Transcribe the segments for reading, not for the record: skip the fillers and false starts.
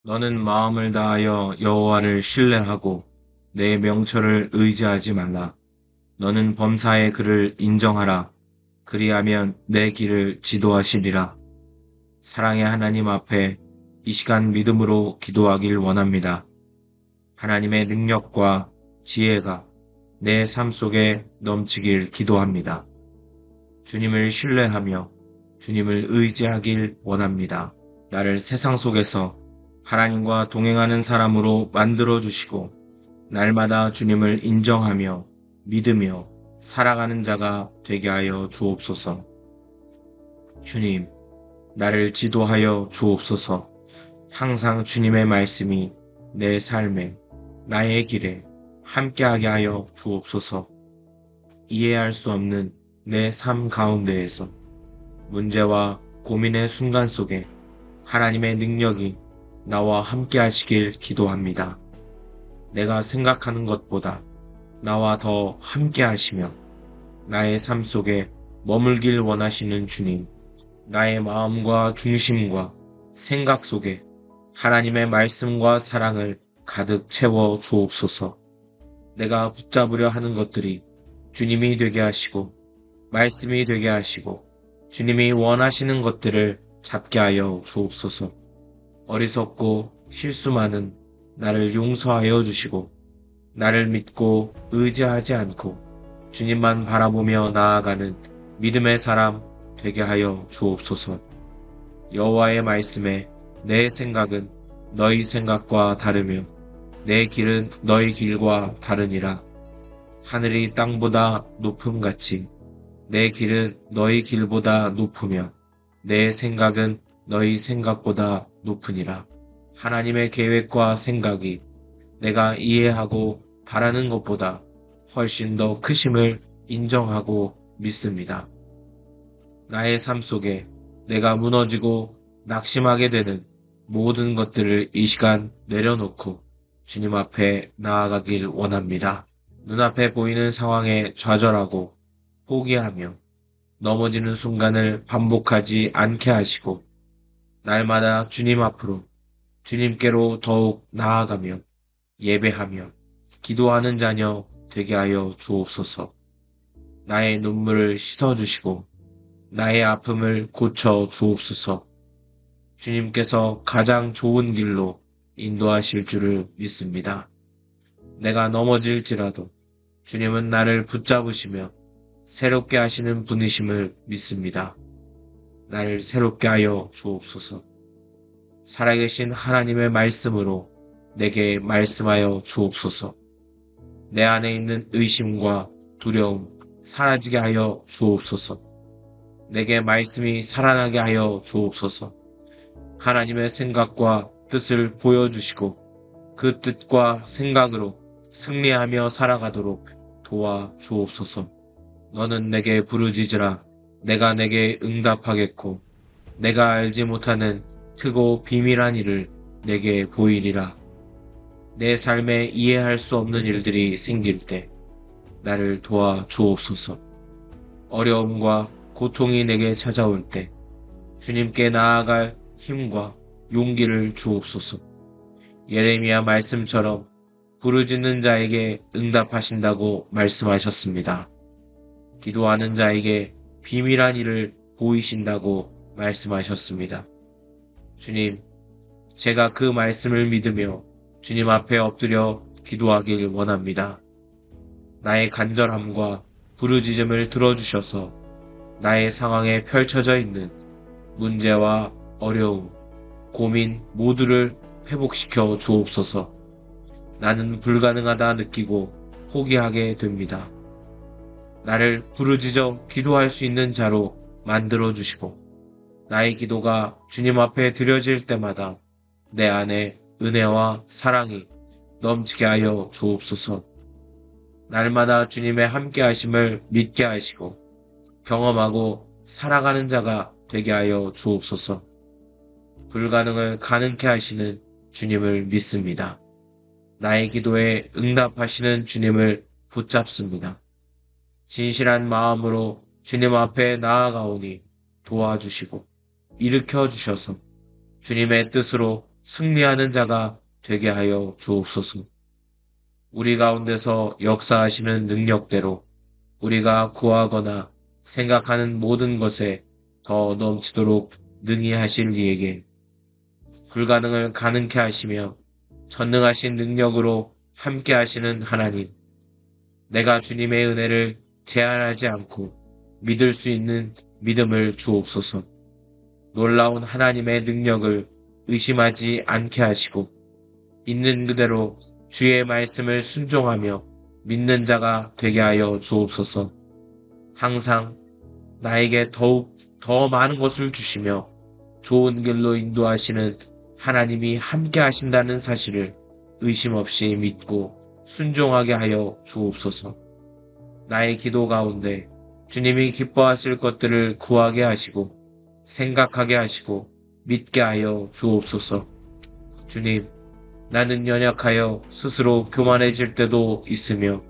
너는 마음을 다하여 여호와를 신뢰하고 내 명철을 의지하지 말라. 너는 범사의 그를 인정하라. 그리하면 내 길을 지도하시리라. 사랑의 하나님 앞에 이 시간 믿음으로 기도하길 원합니다. 하나님의 능력과 지혜가 내 삶 속에 넘치길 기도합니다. 주님을 신뢰하며 주님을 의지하길 원합니다. 나를 세상 속에서 하나님과 동행하는 사람으로 만들어 주시고 날마다 주님을 인정하며 믿으며 살아가는 자가 되게 하여 주옵소서. 주님, 나를 지도하여 주옵소서. 항상 주님의 말씀이 내 삶에, 나의 길에 함께하게 하여 주옵소서. 이해할 수 없는 내 삶 가운데에서 문제와 고민의 순간 속에 하나님의 능력이 나와 함께 하시길 기도합니다. 내가 생각하는 것보다 나와 더 함께 하시며 나의 삶 속에 머물길 원하시는 주님, 나의 마음과 중심과 생각 속에 하나님의 말씀과 사랑을 가득 채워 주옵소서. 내가 붙잡으려 하는 것들이 주님이 되게 하시고 말씀이 되게 하시고 주님이 원하시는 것들을 잡게 하여 주옵소서. 어리석고 실수 많은 나를 용서하여 주시고 나를 믿고 의지하지 않고 주님만 바라보며 나아가는 믿음의 사람 되게 하여 주옵소서. 여호와의 말씀에 내 생각은 너희 생각과 다르며 내 길은 너희 길과 다르니라. 하늘이 땅보다 높음같이 내 길은 너희 길보다 높으며 내 생각은 너희 생각보다 높으니라. 하나님의 계획과 생각이 내가 이해하고 바라는 것보다 훨씬 더 크심을 인정하고 믿습니다. 나의 삶 속에 내가 무너지고 낙심하게 되는 모든 것들을 이 시간 내려놓고 주님 앞에 나아가길 원합니다. 눈앞에 보이는 상황에 좌절하고 포기하며 넘어지는 순간을 반복하지 않게 하시고 날마다 주님 앞으로 주님께로 더욱 나아가며 예배하며 기도하는 자녀 되게 하여 주옵소서. 나의 눈물을 씻어주시고 나의 아픔을 고쳐 주옵소서. 주님께서 가장 좋은 길로 인도하실 줄을 믿습니다. 내가 넘어질지라도 주님은 나를 붙잡으시며 새롭게 하시는 분이심을 믿습니다. 나를 새롭게 하여 주옵소서. 살아계신 하나님의 말씀으로 내게 말씀하여 주옵소서. 내 안에 있는 의심과 두려움 사라지게 하여 주옵소서. 내게 말씀이 살아나게 하여 주옵소서. 하나님의 생각과 뜻을 보여주시고 그 뜻과 생각으로 승리하며 살아가도록 도와 주옵소서. 너는 내게 부르짖으라. 내가 내게 응답하겠고 내가 알지 못하는 크고 비밀한 일을 내게 보이리라. 내 삶에 이해할 수 없는 일들이 생길 때 나를 도와 주옵소서. 어려움과 고통이 내게 찾아올 때 주님께 나아갈 힘과 용기를 주옵소서. 예레미야 말씀처럼 부르짖는 자에게 응답하신다고 말씀하셨습니다. 기도하는 자에게 비밀한 일을 보이신다고 말씀하셨습니다. 주님, 제가 그 말씀을 믿으며 주님 앞에 엎드려 기도하길 원합니다. 나의 간절함과 부르짖음을 들어주셔서 나의 상황에 펼쳐져 있는 문제와 어려움, 고민 모두를 회복시켜 주옵소서. 나는 불가능하다 느끼고 포기하게 됩니다. 나를 부르짖어 기도할 수 있는 자로 만들어 주시고 나의 기도가 주님 앞에 드려질 때마다 내 안에 은혜와 사랑이 넘치게 하여 주옵소서. 날마다 주님의 함께 하심을 믿게 하시고 경험하고 살아가는 자가 되게 하여 주옵소서. 불가능을 가능케 하시는 주님을 믿습니다. 나의 기도에 응답하시는 주님을 붙잡습니다. 진실한 마음으로 주님 앞에 나아가오니 도와주시고 일으켜 주셔서 주님의 뜻으로 승리하는 자가 되게 하여 주옵소서. 우리 가운데서 역사하시는 능력대로 우리가 구하거나 생각하는 모든 것에 더 넘치도록 능히 하실 이에게 불가능을 가능케 하시며 전능하신 능력으로 함께 하시는 하나님, 내가 주님의 은혜를 제한하지 않고 믿을 수 있는 믿음을 주옵소서. 놀라운 하나님의 능력을 의심하지 않게 하시고 있는 그대로 주의 말씀을 순종하며 믿는 자가 되게 하여 주옵소서. 항상 나에게 더욱 더 많은 것을 주시며 좋은 길로 인도하시는 하나님이 함께 하신다는 사실을 의심 없이 믿고 순종하게 하여 주옵소서. 나의 기도 가운데 주님이 기뻐하실 것들을 구하게 하시고 생각하게 하시고 믿게 하여 주옵소서. 주님, 나는 연약하여 스스로 교만해질 때도 있으며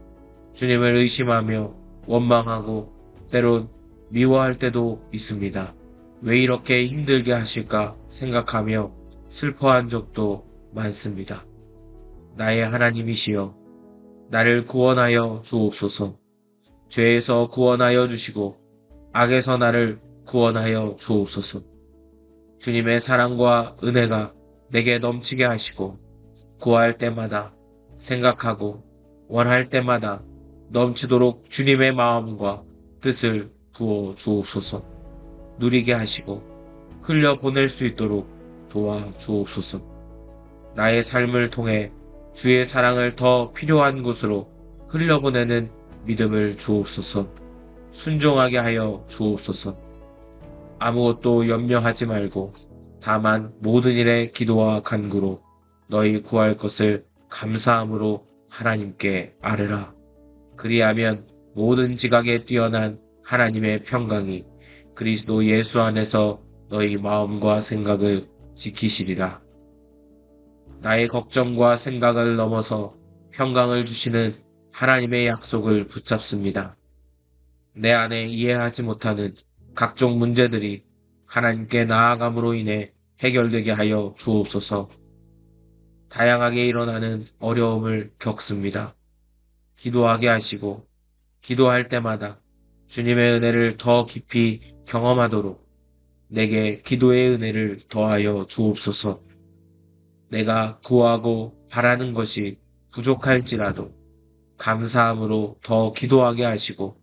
주님을 의심하며 원망하고 때론 미워할 때도 있습니다. 왜 이렇게 힘들게 하실까 생각하며 슬퍼한 적도 많습니다. 나의 하나님이시여, 나를 구원하여 주옵소서. 죄에서 구원하여 주시고 악에서 나를 구원하여 주옵소서. 주님의 사랑과 은혜가 내게 넘치게 하시고 구할 때마다 생각하고 원할 때마다 넘치도록 주님의 마음과 뜻을 부어 주옵소서. 누리게 하시고 흘려보낼 수 있도록 도와 주옵소서. 나의 삶을 통해 주의 사랑을 더 필요한 곳으로 흘려보내는 믿음을 주옵소서. 순종하게 하여 주옵소서. 아무것도 염려하지 말고 다만 모든 일에 기도와 간구로 너희 구할 것을 감사함으로 하나님께 아뢰라. 그리하면 모든 지각에 뛰어난 하나님의 평강이 그리스도 예수 안에서 너희 마음과 생각을 지키시리라. 나의 걱정과 생각을 넘어서 평강을 주시는 하나님의 약속을 붙잡습니다. 내 안에 이해하지 못하는 각종 문제들이 하나님께 나아감으로 인해 해결되게 하여 주옵소서. 다양하게 일어나는 어려움을 겪습니다. 기도하게 하시고 기도할 때마다 주님의 은혜를 더 깊이 경험하도록 내게 기도의 은혜를 더하여 주옵소서. 내가 구하고 바라는 것이 부족할지라도 감사함으로 더 기도하게 하시고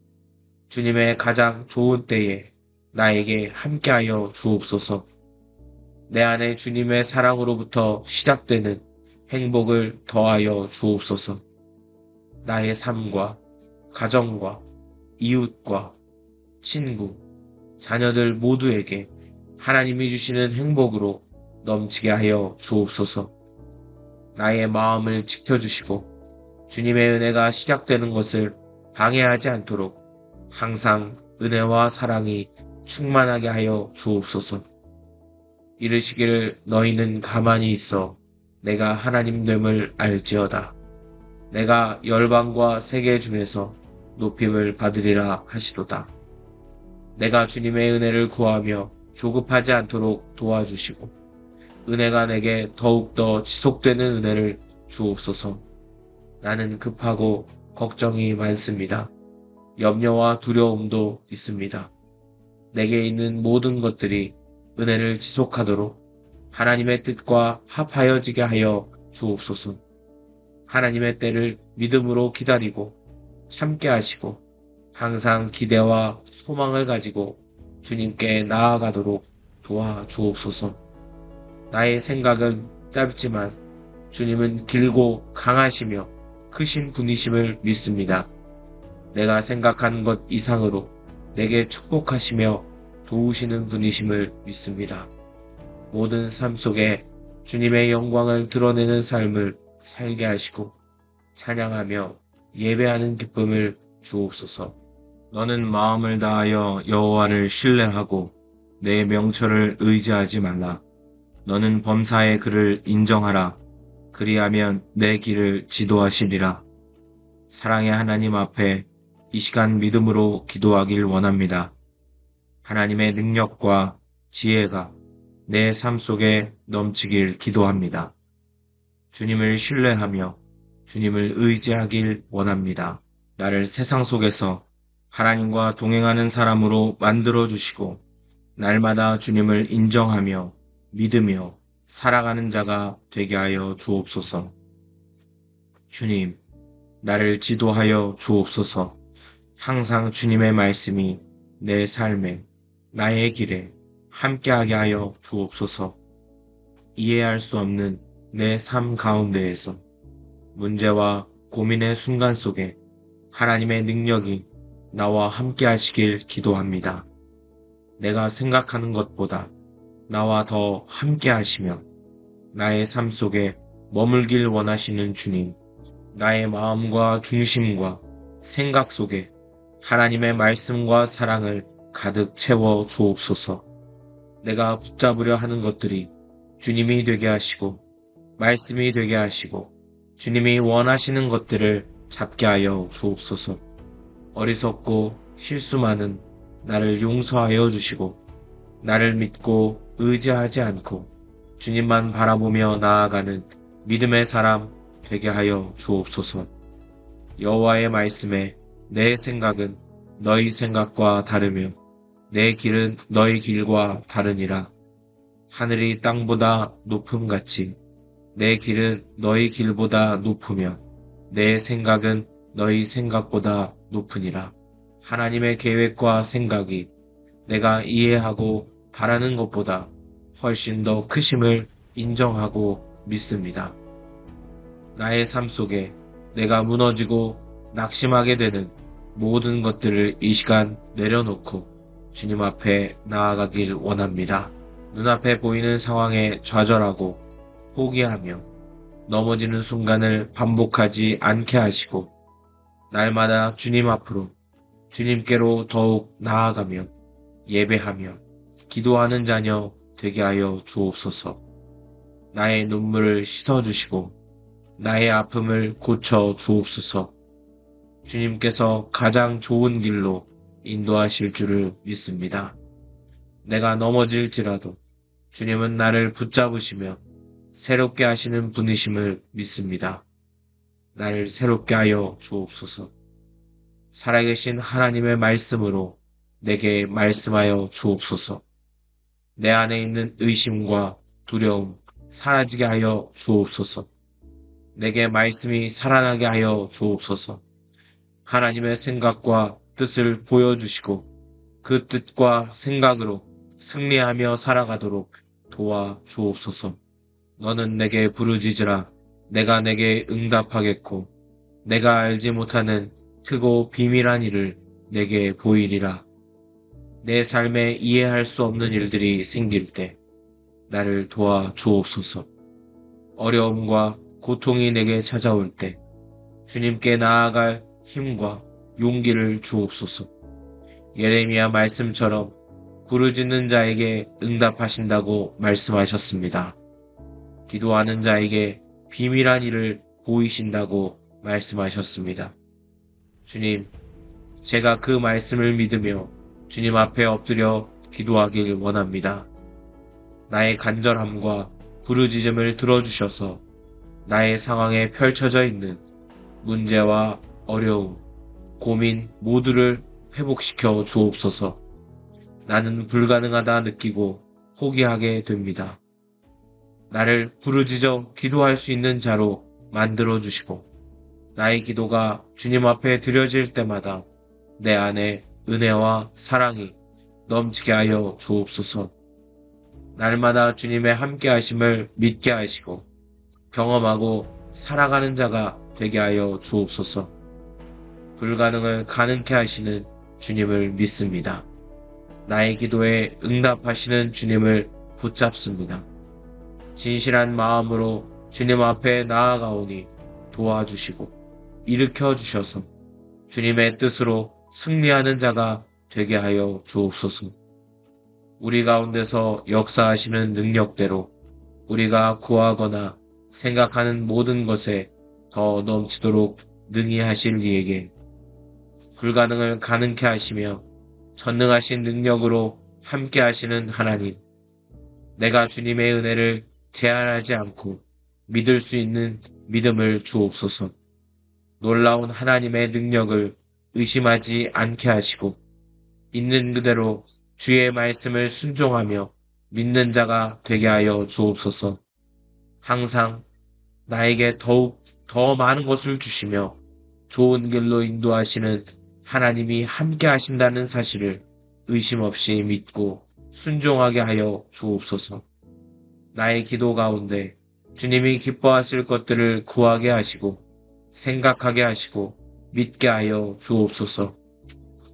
주님의 가장 좋은 때에 나에게 함께하여 주옵소서. 내 안에 주님의 사랑으로부터 시작되는 행복을 더하여 주옵소서. 나의 삶과 가정과 이웃과 친구, 자녀들 모두에게 하나님이 주시는 행복으로 넘치게 하여 주옵소서. 나의 마음을 지켜주시고 주님의 은혜가 시작되는 것을 방해하지 않도록 항상 은혜와 사랑이 충만하게 하여 주옵소서. 이르시기를 너희는 가만히 있어 내가 하나님됨을 알지어다. 내가 열방과 세계 중에서 높임을 받으리라 하시도다. 내가 주님의 은혜를 구하며 조급하지 않도록 도와주시고 은혜가 내게 더욱더 지속되는 은혜를 주옵소서. 나는 급하고 걱정이 많습니다. 염려와 두려움도 있습니다. 내게 있는 모든 것들이 은혜를 지속하도록 하나님의 뜻과 합하여지게 하여 주옵소서. 하나님의 때를 믿음으로 기다리고 참게 하시고 항상 기대와 소망을 가지고 주님께 나아가도록 도와 주옵소서. 나의 생각은 짧지만 주님은 길고 강하시며 크신 분이심을 믿습니다. 내가 생각한 것 이상으로 내게 축복하시며 도우시는 분이심을 믿습니다. 모든 삶 속에 주님의 영광을 드러내는 삶을 살게 하시고 찬양하며 예배하는 기쁨을 주옵소서. 너는 마음을 다하여 여호와를 신뢰하고 내 명철을 의지하지 말라. 너는 범사의 그를 인정하라. 그리하면 내 길을 지도하시리라. 사랑의 하나님 앞에 이 시간 믿음으로 기도하길 원합니다. 하나님의 능력과 지혜가 내 삶 속에 넘치길 기도합니다. 주님을 신뢰하며 주님을 의지하길 원합니다. 나를 세상 속에서 하나님과 동행하는 사람으로 만들어 주시고 날마다 주님을 인정하며 믿으며 살아가는 자가 되게 하여 주옵소서. 주님, 나를 지도하여 주옵소서. 항상 주님의 말씀이 내 삶에, 나의 길에 함께하게 하여 주옵소서. 이해할 수 없는 내 삶 가운데에서 문제와 고민의 순간 속에 하나님의 능력이 나와 함께 하시길 기도합니다. 내가 생각하는 것보다 나와 더 함께 하시며 나의 삶 속에 머물길 원하시는 주님, 나의 마음과 중심과 생각 속에 하나님의 말씀과 사랑을 가득 채워 주옵소서. 내가 붙잡으려 하는 것들이 주님이 되게 하시고 말씀이 되게 하시고 주님이 원하시는 것들을 잡게 하여 주옵소서. 어리석고 실수 많은 나를 용서하여 주시고 나를 믿고 의지하지 않고 주님만 바라보며 나아가는 믿음의 사람 되게 하여 주옵소서. 여호와의 말씀에 내 생각은 너희 생각과 다르며 내 길은 너희 길과 다르니라. 하늘이 땅보다 높음같이 내 길은 너희 길보다 높으며 내 생각은 너희 생각보다 높으니라. 하나님의 계획과 생각이 내가 이해하고 바라는 것보다 훨씬 더 크심을 인정하고 믿습니다. 나의 삶 속에 내가 무너지고 낙심하게 되는 모든 것들을 이 시간 내려놓고 주님 앞에 나아가길 원합니다. 눈앞에 보이는 상황에 좌절하고 포기하며 넘어지는 순간을 반복하지 않게 하시고 날마다 주님 앞으로 주님께로 더욱 나아가며 예배하며 기도하는 자녀 되게 하여 주옵소서. 나의 눈물을 씻어주시고 나의 아픔을 고쳐 주옵소서. 주님께서 가장 좋은 길로 인도하실 줄을 믿습니다. 내가 넘어질지라도 주님은 나를 붙잡으시며 새롭게 하시는 분이심을 믿습니다. 나를 새롭게 하여 주옵소서. 살아계신 하나님의 말씀으로 내게 말씀하여 주옵소서. 내 안에 있는 의심과 두려움 사라지게 하여 주옵소서. 내게 말씀이 살아나게 하여 주옵소서. 하나님의 생각과 뜻을 보여주시고 그 뜻과 생각으로 승리하며 살아가도록 도와 주옵소서. 너는 내게 부르짖으라. 내가 내게 응답하겠고 내가 알지 못하는 크고 비밀한 일을 내게 보이리라. 내 삶에 이해할 수 없는 일들이 생길 때 나를 도와 주옵소서. 어려움과 고통이 내게 찾아올 때 주님께 나아갈 힘과 용기를 주옵소서. 예레미야 말씀처럼 부르짖는 자에게 응답하신다고 말씀하셨습니다. 기도하는 자에게 비밀한 일을 보이신다고 말씀하셨습니다. 주님, 제가 그 말씀을 믿으며 주님 앞에 엎드려 기도하길 원합니다. 나의 간절함과 부르짖음을 들어주셔서 나의 상황에 펼쳐져 있는 문제와 어려움, 고민 모두를 회복시켜 주옵소서. 나는 불가능하다 느끼고 포기하게 됩니다. 나를 부르짖어 기도할 수 있는 자로 만들어 주시고 나의 기도가 주님 앞에 드려질 때마다 내 안에 은혜와 사랑이 넘치게 하여 주옵소서. 날마다 주님의 함께 하심을 믿게 하시고 경험하고 살아가는 자가 되게 하여 주옵소서. 불가능을 가능케 하시는 주님을 믿습니다. 나의 기도에 응답하시는 주님을 붙잡습니다. 진실한 마음으로 주님 앞에 나아가오니 도와주시고 일으켜 주셔서 주님의 뜻으로 승리하는 자가 되게 하여 주옵소서. 우리 가운데서 역사하시는 능력대로 우리가 구하거나 생각하는 모든 것에 더 넘치도록 능히 하실 이에게 불가능을 가능케 하시며 전능하신 능력으로 함께 하시는 하나님, 내가 주님의 은혜를 제한하지 않고 믿을 수 있는 믿음을 주옵소서. 놀라운 하나님의 능력을 의심하지 않게 하시고 있는 그대로 주의 말씀을 순종하며 믿는 자가 되게 하여 주옵소서. 항상 나에게 더욱 더 많은 것을 주시며 좋은 길로 인도하시는 하나님이 함께 하신다는 사실을 의심 없이 믿고 순종하게 하여 주옵소서. 나의 기도 가운데 주님이 기뻐하실 것들을 구하게 하시고 생각하게 하시고 믿게 하여 주옵소서.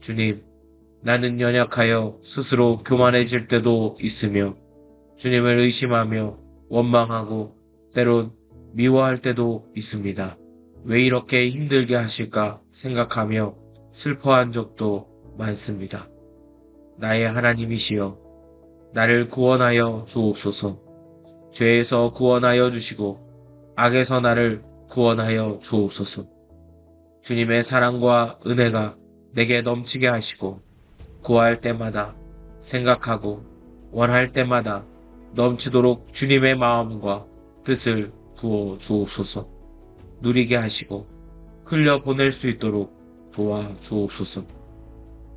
주님, 나는 연약하여 스스로 교만해질 때도 있으며 주님을 의심하며 원망하고 때론 미워할 때도 있습니다. 왜 이렇게 힘들게 하실까 생각하며 슬퍼한 적도 많습니다. 나의 하나님이시여, 나를 구원하여 주옵소서. 죄에서 구원하여 주시고 악에서 나를 구원하여 주옵소서. 주님의 사랑과 은혜가 내게 넘치게 하시고 구할 때마다 생각하고 원할 때마다 넘치도록 주님의 마음과 뜻을 부어 주옵소서. 누리게 하시고 흘려보낼 수 있도록 도와 주옵소서.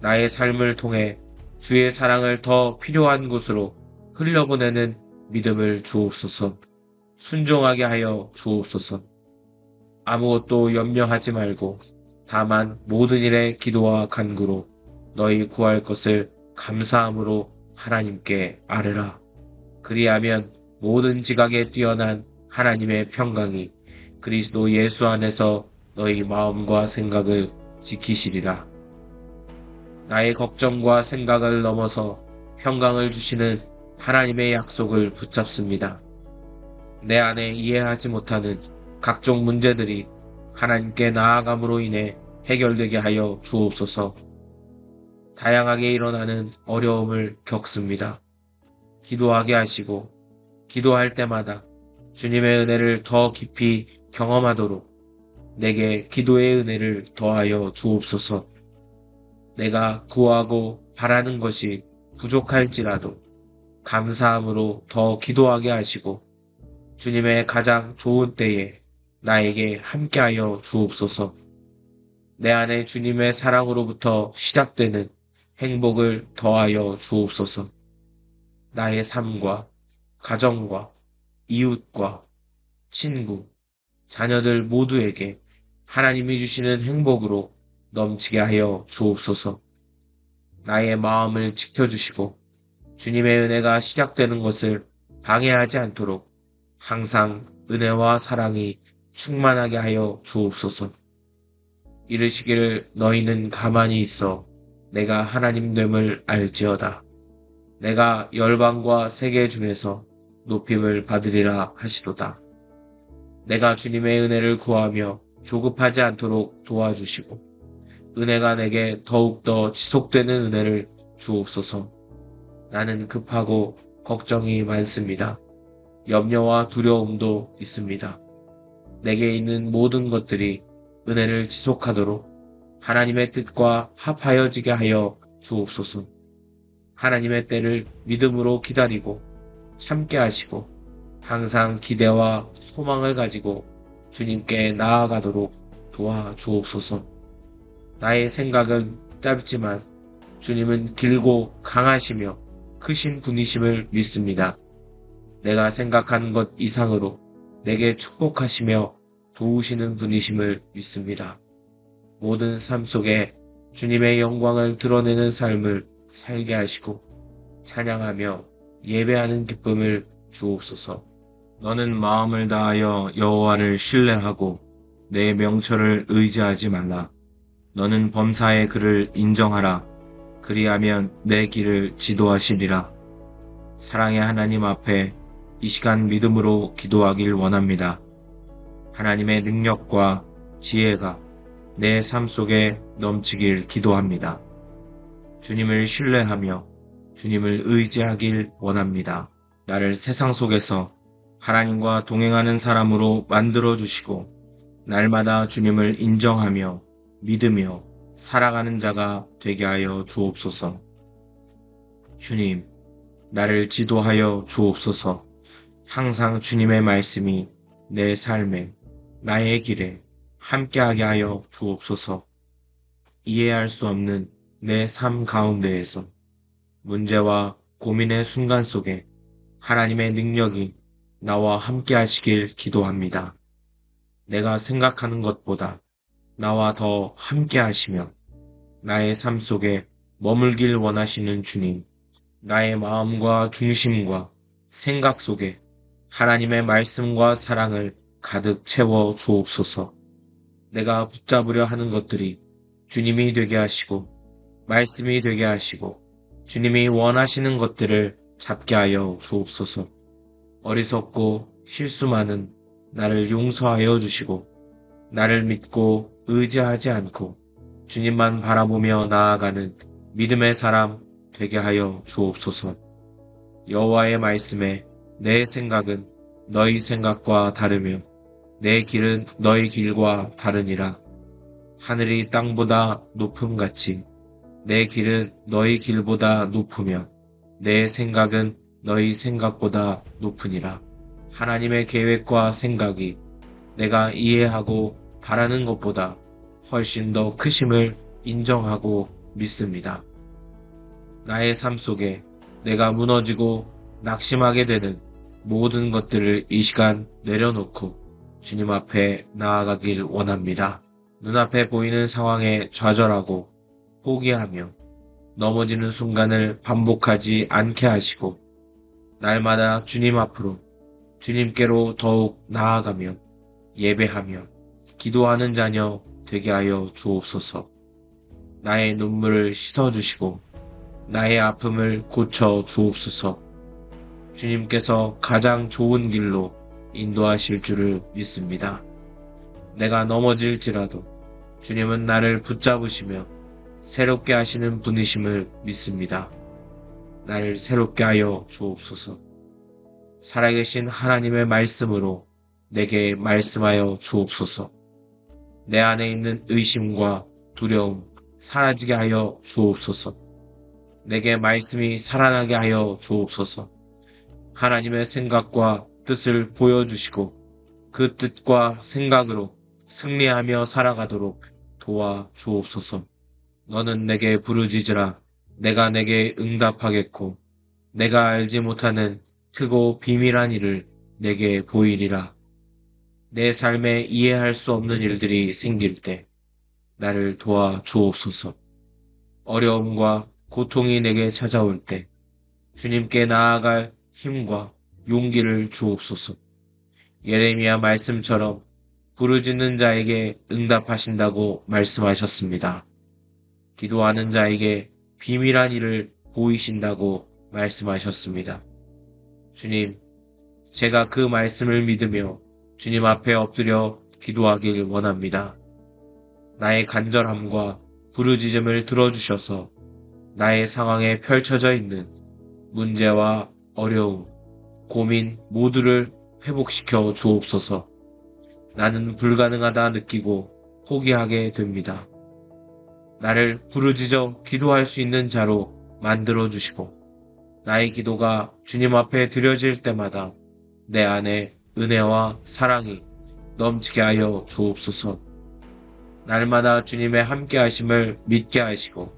나의 삶을 통해 주의 사랑을 더 필요한 곳으로 흘려보내는 믿음을 주옵소서. 순종하게 하여 주옵소서. 아무것도 염려하지 말고 다만 모든 일에 기도와 간구로 너희 구할 것을 감사함으로 하나님께 아뢰라. 그리하면 모든 지각에 뛰어난 하나님의 평강이 그리스도 예수 안에서 너희 마음과 생각을 지키시리라. 나의 걱정과 생각을 넘어서 평강을 주시는 하나님의 약속을 붙잡습니다. 내 안에 이해하지 못하는 각종 문제들이 하나님께 나아감으로 인해 해결되게 하여 주옵소서. 다양하게 일어나는 어려움을 겪습니다. 기도하게 하시고 기도할 때마다 주님의 은혜를 더 깊이 경험하도록 내게 기도의 은혜를 더하여 주옵소서. 내가 구하고 바라는 것이 부족할지라도 감사함으로 더 기도하게 하시고 주님의 가장 좋은 때에 나에게 함께하여 주옵소서. 내 안에 주님의 사랑으로부터 시작되는 행복을 더하여 주옵소서. 나의 삶과 가정과 이웃과 친구, 자녀들 모두에게 하나님이 주시는 행복으로 넘치게 하여 주옵소서. 나의 마음을 지켜주시고 주님의 은혜가 시작되는 것을 방해하지 않도록 항상 은혜와 사랑이 충만하게 하여 주옵소서. 이르시기를 너희는 가만히 있어 내가 하나님 됨을 알지어다. 내가 열방과 세계 중에서 높임을 받으리라 하시도다. 내가 주님의 은혜를 구하며 조급하지 않도록 도와주시고 은혜가 내게 더욱더 지속되는 은혜를 주옵소서. 나는 급하고 걱정이 많습니다. 염려와 두려움도 있습니다. 내게 있는 모든 것들이 은혜를 지속하도록 하나님의 뜻과 합하여지게 하여 주옵소서. 하나님의 때를 믿음으로 기다리고 참게 하시고 항상 기대와 소망을 가지고 주님께 나아가도록 도와 주옵소서. 나의 생각은 짧지만 주님은 길고 강하시며 크신 분이심을 믿습니다. 내가 생각하는 것 이상으로 내게 축복하시며 도우시는 분이심을 믿습니다. 모든 삶 속에 주님의 영광을 드러내는 삶을 살게 하시고 찬양하며 예배하는 기쁨을 주옵소서. 너는 마음을 다하여 여호와를 신뢰하고 내 명철을 의지하지 말라. 너는 범사의 그를 인정하라. 그리하면 내 길을 지도하시리라. 사랑의 하나님 앞에 이 시간 믿음으로 기도하길 원합니다. 하나님의 능력과 지혜가 내 삶 속에 넘치길 기도합니다. 주님을 신뢰하며 주님을 의지하길 원합니다. 나를 세상 속에서 하나님과 동행하는 사람으로 만들어 주시고 날마다 주님을 인정하며 믿으며 살아가는 자가 되게 하여 주옵소서. 주님, 나를 지도하여 주옵소서. 항상 주님의 말씀이 내 삶에, 나의 길에 함께하게 하여 주옵소서. 이해할 수 없는 내 삶 가운데에서 문제와 고민의 순간 속에 하나님의 능력이 나와 함께 하시길 기도합니다. 내가 생각하는 것보다 나와 더 함께 하시며 나의 삶 속에 머물길 원하시는 주님, 나의 마음과 중심과 생각 속에 하나님의 말씀과 사랑을 가득 채워 주옵소서. 내가 붙잡으려 하는 것들이 주님이 되게 하시고 말씀이 되게 하시고 주님이 원하시는 것들을 잡게 하여 주옵소서. 어리석고 실수 많은 나를 용서하여 주시고 나를 믿고 의지하지 않고 주님만 바라보며 나아가는 믿음의 사람 되게 하여 주옵소서. 여호와의 말씀에 내 생각은 너희 생각과 다르며 내 길은 너희 길과 다르니라. 하늘이 땅보다 높음같이 내 길은 너희 길보다 높으며 내 생각은 너희 생각보다 높으니라. 하나님의 계획과 생각이 내가 이해하고 바라는 것보다 훨씬 더 크심을 인정하고 믿습니다. 나의 삶 속에 내가 무너지고 낙심하게 되는 모든 것들을 이 시간 내려놓고 주님 앞에 나아가길 원합니다. 눈앞에 보이는 상황에 좌절하고 포기하며 넘어지는 순간을 반복하지 않게 하시고 날마다 주님 앞으로 주님께로 더욱 나아가며 예배하며 기도하는 자녀 되게 하여 주옵소서. 나의 눈물을 씻어주시고 나의 아픔을 고쳐 주옵소서. 주님께서 가장 좋은 길로 인도하실 줄을 믿습니다. 내가 넘어질지라도 주님은 나를 붙잡으시며 새롭게 하시는 분이심을 믿습니다. 나를 새롭게 하여 주옵소서. 살아계신 하나님의 말씀으로 내게 말씀하여 주옵소서. 내 안에 있는 의심과 두려움 사라지게 하여 주옵소서. 내게 말씀이 살아나게 하여 주옵소서. 하나님의 생각과 뜻을 보여주시고 그 뜻과 생각으로 승리하며 살아가도록 도와 주옵소서. 너는 내게 부르짖으라. 내가 내게 응답하겠고 내가 알지 못하는 크고 비밀한 일을 내게 보이리라. 내 삶에 이해할 수 없는 일들이 생길 때 나를 도와 주옵소서. 어려움과 고통이 내게 찾아올 때 주님께 나아갈 힘과 용기를 주옵소서. 예레미야 말씀처럼 부르짖는 자에게 응답하신다고 말씀하셨습니다. 기도하는 자에게 비밀한 일을 보이신다고 말씀하셨습니다. 주님, 제가 그 말씀을 믿으며 주님 앞에 엎드려 기도하길 원합니다. 나의 간절함과 부르짖음을 들어주셔서 나의 상황에 펼쳐져 있는 문제와 어려움, 고민 모두를 회복시켜 주옵소서. 나는 불가능하다 느끼고 포기하게 됩니다. 나를 부르짖어 기도할 수 있는 자로 만들어 주시고 나의 기도가 주님 앞에 드려질 때마다 내 안에 은혜와 사랑이 넘치게 하여 주옵소서. 날마다 주님의 함께 하심을 믿게 하시고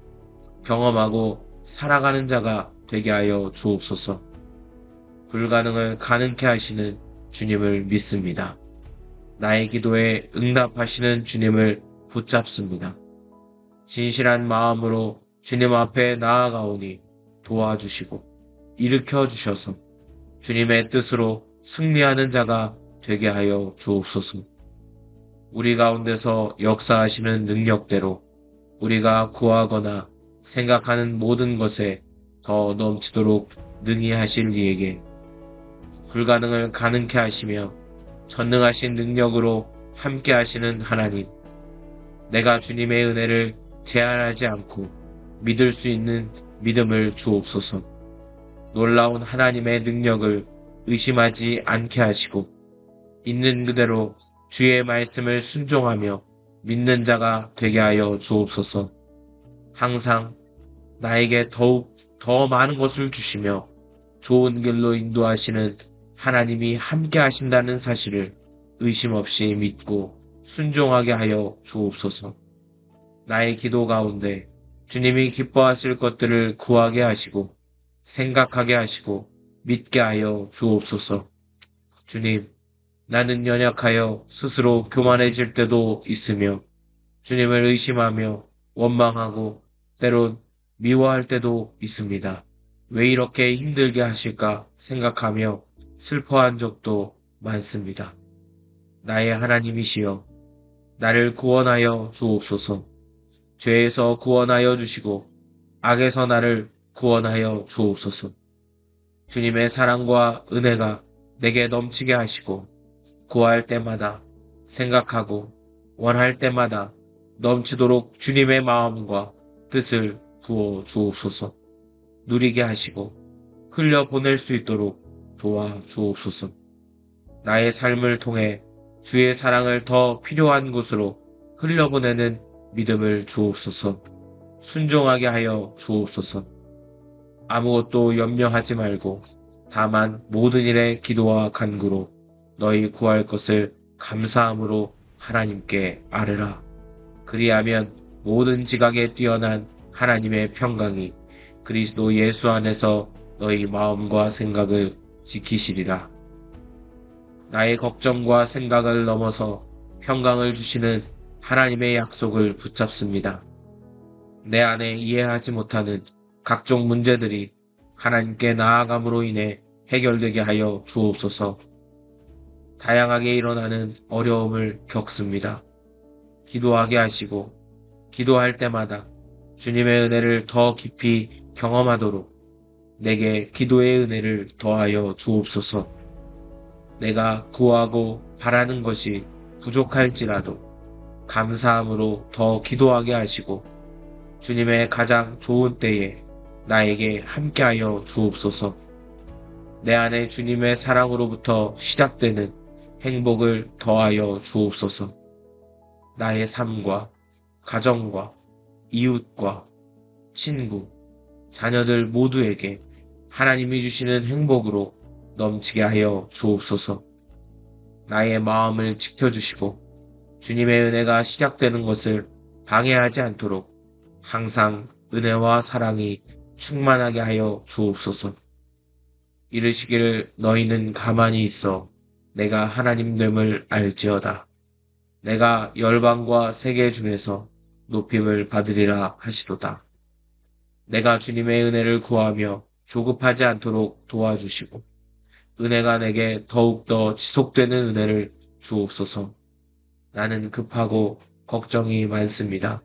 경험하고 살아가는 자가 되게 하여 주옵소서. 불가능을 가능케 하시는 주님을 믿습니다. 나의 기도에 응답하시는 주님을 붙잡습니다. 진실한 마음으로 주님 앞에 나아가오니 도와주시고 일으켜 주셔서 주님의 뜻으로 승리하는 자가 되게 하여 주옵소서. 우리 가운데서 역사하시는 능력대로 우리가 구하거나 생각하는 모든 것에 더 넘치도록 능히 하실 이에게 불가능을 가능케 하시며 전능하신 능력으로 함께 하시는 하나님, 내가 주님의 은혜를 제한하지 않고 믿을 수 있는 믿음을 주옵소서. 놀라운 하나님의 능력을 의심하지 않게 하시고 있는 그대로 주의 말씀을 순종하며 믿는 자가 되게 하여 주옵소서. 항상 나에게 더욱 더 많은 것을 주시며 좋은 길로 인도하시는 하나님이 함께 하신다는 사실을 의심 없이 믿고 순종하게 하여 주옵소서. 나의 기도 가운데 주님이 기뻐하실 것들을 구하게 하시고 생각하게 하시고 믿게 하여 주옵소서. 주님, 나는 연약하여 스스로 교만해질 때도 있으며 주님을 의심하며 원망하고 때론 미워할 때도 있습니다. 왜 이렇게 힘들게 하실까 생각하며 슬퍼한 적도 많습니다. 나의 하나님이시여, 나를 구원하여 주옵소서. 죄에서 구원하여 주시고 악에서 나를 구원하여 주옵소서. 주님의 사랑과 은혜가 내게 넘치게 하시고 구할 때마다 생각하고 원할 때마다 넘치도록 주님의 마음과 뜻을 부어 주옵소서. 누리게 하시고 흘려보낼 수 있도록 도와 주옵소서. 나의 삶을 통해 주의 사랑을 더 필요한 곳으로 흘려보내는 믿음을 주옵소서. 순종하게 하여 주옵소서. 아무것도 염려하지 말고 다만 모든 일에 기도와 간구로 너희 구할 것을 감사함으로 하나님께 아뢰라. 그리하면 모든 지각에 뛰어난 하나님의 평강이 그리스도 예수 안에서 너희 마음과 생각을 지키시리라. 나의 걱정과 생각을 넘어서 평강을 주시는 하나님의 약속을 붙잡습니다. 내 안에 이해하지 못하는 각종 문제들이 하나님께 나아감으로 인해 해결되게 하여 주옵소서. 다양하게 일어나는 어려움을 겪습니다. 기도하게 하시고 기도할 때마다 주님의 은혜를 더 깊이 경험하도록 내게 기도의 은혜를 더하여 주옵소서. 내가 구하고 바라는 것이 부족할지라도 감사함으로 더 기도하게 하시고 주님의 가장 좋은 때에 나에게 함께하여 주옵소서. 내 안에 주님의 사랑으로부터 시작되는 행복을 더하여 주옵소서. 나의 삶과 가정과 이웃과 친구, 자녀들 모두에게 하나님이 주시는 행복으로 넘치게 하여 주옵소서. 나의 마음을 지켜주시고 주님의 은혜가 시작되는 것을 방해하지 않도록 항상 은혜와 사랑이 충만하게 하여 주옵소서. 이르시기를 너희는 가만히 있어 내가 하나님됨을 알지어다. 내가 열방과 세계 중에서 높임을 받으리라 하시도다. 내가 주님의 은혜를 구하며 조급하지 않도록 도와주시고 은혜가 내게 더욱더 지속되는 은혜를 주옵소서. 나는 급하고 걱정이 많습니다.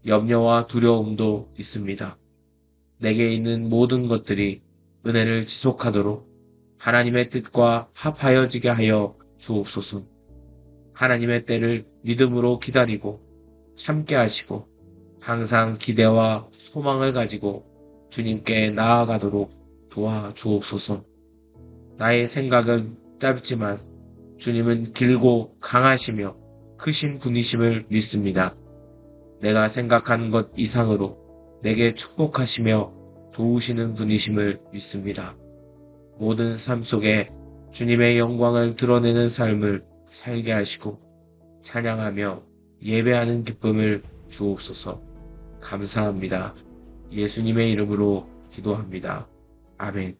염려와 두려움도 있습니다. 내게 있는 모든 것들이 은혜를 지속하도록 하나님의 뜻과 합하여지게 하여 주옵소서. 하나님의 때를 믿음으로 기다리고 참게 하시고 항상 기대와 소망을 가지고 주님께 나아가도록 도와 주옵소서. 나의 생각은 짧지만 주님은 길고 강하시며 크신 분이심을 믿습니다. 내가 생각하는 것 이상으로 내게 축복하시며 도우시는 분이심을 믿습니다. 모든 삶 속에 주님의 영광을 드러내는 삶을 살게 하시고 찬양하며 예배하는 기쁨을 주옵소서. 감사합니다. 예수님의 이름으로 기도합니다. 아멘.